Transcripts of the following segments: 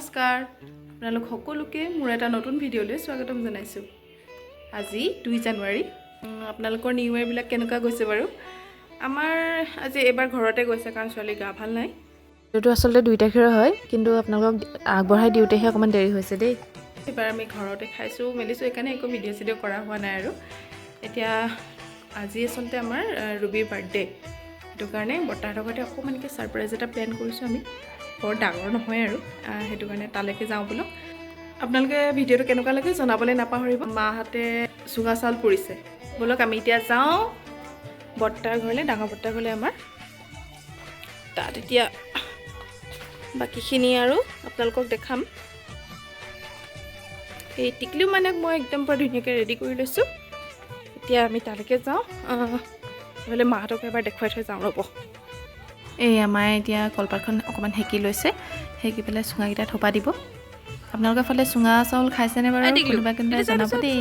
নমস্কাৰ আপোনালোক সকলোকে মোৰ এটা নতুন ভিডিঅ'লৈ স্বাগতম জনাইছোঁ। আজি 2 জানুৱাৰী। আপোনালোকৰ নিউ ইয়েৰ বিলাক কেনেকুৱা গৈছে বাৰু? আমাৰ আজি এবাৰ ঘৰতে গৈছে কাৰণ ছোৱালী গা ভাল নাই। এইটো আসলে 2 তাৰিখৰ হয় কিন্তু আপোনালোকক আগবঢ়াই দিওঁতেহে অকমান দেৰি হৈছে দেই। এবাৰ আমি ঘৰতে খাইছোঁ মেলিছোঁ এইকাৰণে একো ভিডিঅ' কৰা হোৱা নাই আৰু। এতিয়া আজি আসলে আমাৰ ৰুবিৰ বাৰ্থডে। সেইটো কাৰণে বৰ্তাহঁতৰ ঘৰতে অকমানকৈ সাৰপ্ৰাইজ এটা প্লেন কৰিছোঁ আমি। বৰ ডাঙৰ নহয় আৰু সেইটো কাৰণে তালৈকে যাওঁ বোলো। আপোনালোকে ভিডিঅ'টো কেনেকুৱা লাগে জনাবলৈ নাপাহৰিব। মাহঁতে চুঙা চাউল পৰিছে বলক আমি এতিয়া যাওঁ বৰ্তাৰ ঘৰলৈ, ডাঙৰ বৰ্তাৰ ঘৰলৈ আমাৰ। তাত এতিয়া বাকীখিনি আৰু আপোনালোকক দেখাম। এই টিকলিও মানে মই একদম পুৰা ধুনীয়াকৈ ৰেডি কৰি লৈছোঁ। এতিয়া আমি তালৈকে যাওঁ। নহ'লে মাহঁতক এবাৰ দেখুৱাই থৈ যাওঁ ৰ'ব। এই আমাৰ এতিয়া কলপাতখন অকণমান সেকি লৈছে, সেকি পেলাই চুঙাকেইটা থপা দিব। আপোনালোকৰ ফালে চুঙা চাউল খাইছেনে বাৰু? কোনোবা কোনোবাই জনাব দেই।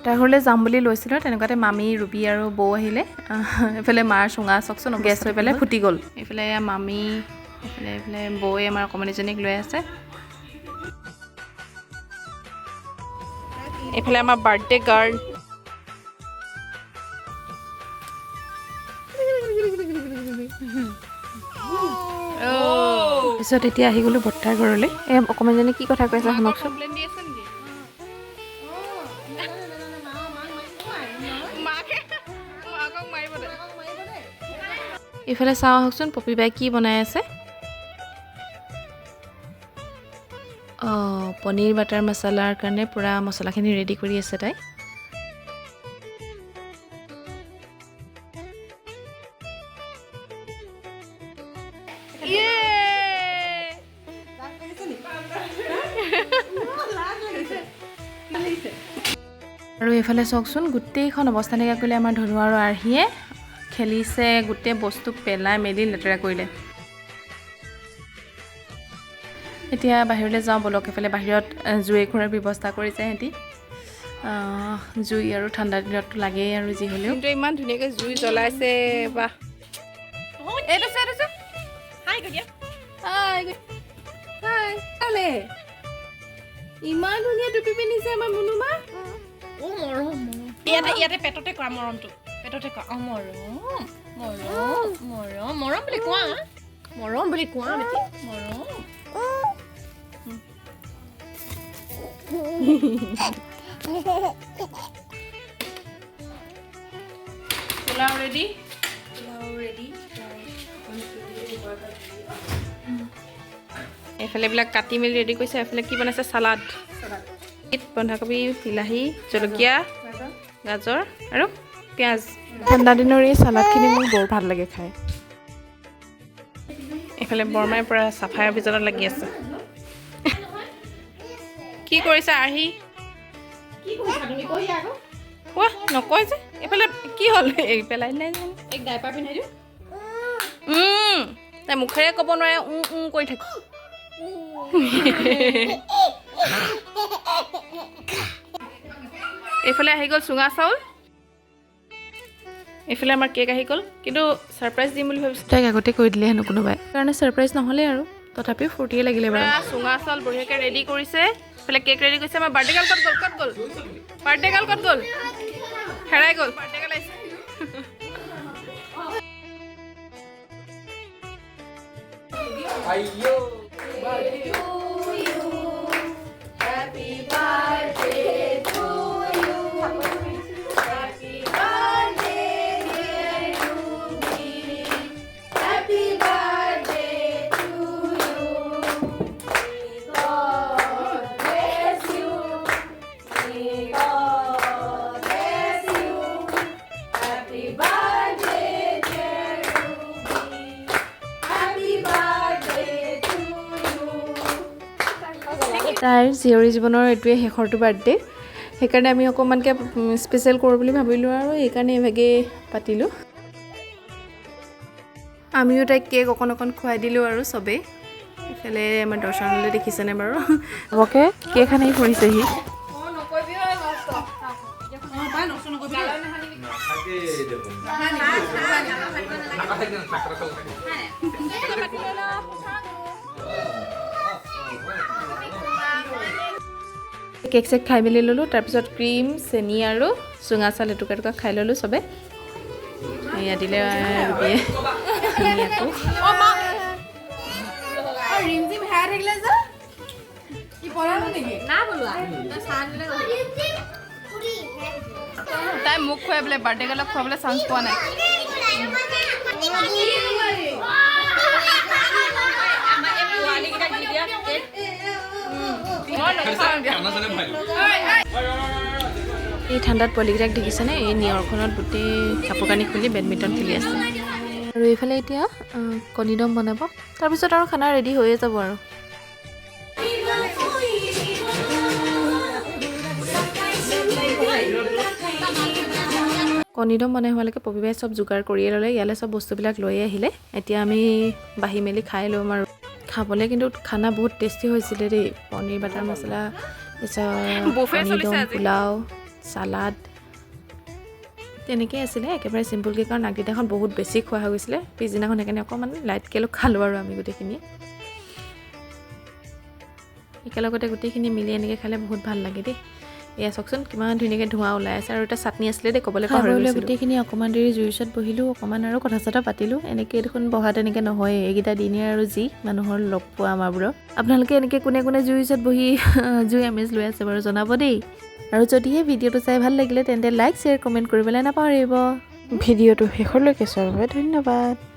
তাৰ ঘৰলৈ যাম বুলি লৈছিলোঁ, তেনেকুৱাতে মামী, ৰুবি আৰু বৌ আহিলে। এইফালে মাৰ চুঙা চাওকচোন গেছ হৈ পেলাই ফুটি গ'ল। এইফালে মামী, এইফালে বৌয়ে আমাৰ অকণমানিজনীক লৈ আছে। এইফালে আমাৰ বাৰ্থডে গাৰ্ল। পিছত এতিয়া আহি গ'লোঁ বৰ্তাৰ ঘৰলৈ। এই অকণমানজনী কি কথা কৈ আছে শুনকচোন। এইফালে চাওঁ আহকচোন পপী বাই কি বনাই আছে। পনীৰ বাটাৰ মছলাৰ কাৰণে পূৰা মছলাখিনি ৰেডি কৰি আছে তাই। আৰু এইফালে চাওকচোন গোটেইখন অৱস্থা নাইকিয়া কৰিলে আমাৰ ধনু আৰু আৰ্হিয়ে। খেলিছে, গোটেই বস্তু পেলাই মেলি লেতেৰা কৰিলে। এতিয়া বাহিৰলৈ যাওঁ বলক। এইফালে বাহিৰত জুই একুৰাৰ ব্যৱস্থা কৰিছে সিহঁতি। জুই আৰু ঠাণ্ডা দিনততো লাগেই আৰু যি হ'লেও। কিন্তু ইমান ধুনীয়াকৈ জুই জ্বলাইছে বাহ। ইমান ধুনীয়া টুপি পিন্ধিছে আমাৰ মুনুমা। ইয়াতে পেটতে কোৱা মৰমটো, পেটতে কোৱা মৰম মৰম মৰম মৰম বুলি কোৱা, মৰম বুলি কোৱা বেটি, মৰম। পোলাও ৰেডি, এইফালে এইবিলাক কাটি মেলি ৰেডি কৰিছে। এইফালে কি বনাইছে? চালাড, বন্ধাকবি, বিলাহী, জলকীয়া, গাজৰ আৰু পিঁয়াজ। ঠাণ্ডা দিনৰ এই চালাডখিনি মোৰ বৰ ভাল লাগে খাই। এইফালে বৰমাই পৰা চাফাই অভিযানত লাগি আছে। কি কৰিছে আৰ্হি? কোৱা নকয় যে। এইফালে কি হ'ল? পেলাই দিলে তাই মুখেৰে ক'ব নোৱাৰে, কৰি থাকে। এইফালে আহি গ'ল চুঙা চাউল, এইফালে আমাৰ কেক আহি গ'ল। কিন্তু ছাৰপ্ৰাইজ দিম বুলি ভাবিছোঁ, তাইক আগতে কৈ দিলে হেনো কোনোবাই, সেইকাৰণে ছাৰপ্ৰাইজ নহ'লে আৰু তথাপিও ফূৰ্তিয়ে লাগিলে বাৰু। চুঙা চাউল বঢ়িয়াকৈ ৰেডি কৰিছে, এইফালে কেক ৰেডি কৰিছে। আমাৰ বাৰ্থডে গাৰ্ল ক'ত গ'ল? বাৰ্থডে গাৰ্ল ক'ত গ'ল? হেৰাই গ'ল। বাৰ্থডে গাৰ্ল আহিছে। তাইৰ জীয়ৰী জীৱনৰ এইটোৱে শেষৰটো বাৰ্থডে, সেইকাৰণে আমি অকণমানকৈ স্পেচিয়েল কৰোঁ বুলি ভাবিলোঁ আৰু সেইকাৰণে এইভাগে পাতিলোঁ। আমিও তাইক কেক অকণ খুৱাই দিলোঁ আৰু চবেই। এইফালে আমাৰ দৰ্শনলৈ দেখিছেনে বাৰু? চবকে কেক আনি ফুৰিছেহি। কেক চেক খাই মেলি ল'লোঁ তাৰপিছত ক্ৰীম চেনি আৰু চুঙা চাউল এটুকা এটুকা খাই ল'লোঁ চবে এয়া দিলে ৰুবিয়ে আকৌ তাই মোক খুৱাই বোলে বাৰ্থডে গাৰ্লক খুৱাবলৈ চান্স পোৱা নাই এই ঠাণ্ডাত পোৱালিকেইটাক দেখিছেনে এই নিয়ৰখনত গোটেই কাপোৰ কানি খুলি বেডমিণ্টন খেলি আছে আৰু এইফালে এতিয়া কণী দম বনাব তাৰপিছত আৰু খানা ৰেডি হৈয়ে যাব আৰু কণী দম বনাই হোৱালৈকে পপিবাই চব যোগাৰ কৰিয়ে ল'লে ইয়ালৈ চব বস্তুবিলাক লৈ আহিলে এতিয়া আমি বাঢ়ি মেলি খাই ল'ম আৰু খাবলৈ কিন্তু খানা বহুত টেষ্টি হৈছিলে দেই পনীৰ বাটাৰ মছলা তাৰপিছত পোলাও চালাড তেনেকৈ আছিলে একেবাৰে চিম্পুলকৈ কাৰণ আগদিনাখন বহুত বেছি খোৱা হৈ গৈছিলে পিছদিনাখন সেইকাৰণে অকণমান লাইটকৈ খালোঁ আৰু আমি গোটেইখিনি একেলগতে গোটেইখিনি মিলি এনেকৈ খালে বহুত ভাল লাগে দেই এয়া চাওকচোন কিমান ধুনীয়াকৈ ধোঁৱা ওলাই আছে আৰু এটা চাটনি আছিলে দেই ক'বলৈ পাহৰি গৈছিলোঁ গোটেইখিনি অকণমান দেৰি জুইৰ ওচৰত বহিলোঁ অকণমান আৰু কথা চথা পাতিলোঁ এনেকৈ দেখোন বহা তেনেকৈ নহয় এইকেইটা দিনে আৰু যি মানুহৰ লগ পোৱা আমাৰবোৰৰ আপোনালোকে এনেকৈ কোনে কোনে জুইৰ ওচৰত বহি জুই আমেজ লৈ আছে বাৰু জনাব দেই আৰু যদিহে ভিডিঅ'টো চাই ভাল লাগিলে তেন্তে লাইক শ্বেয়াৰ কমেণ্ট কৰিবলৈ নাপাহৰিব ভিডিঅ'টো শেষলৈকে চোৱাৰ বাবে ধন্যবাদ।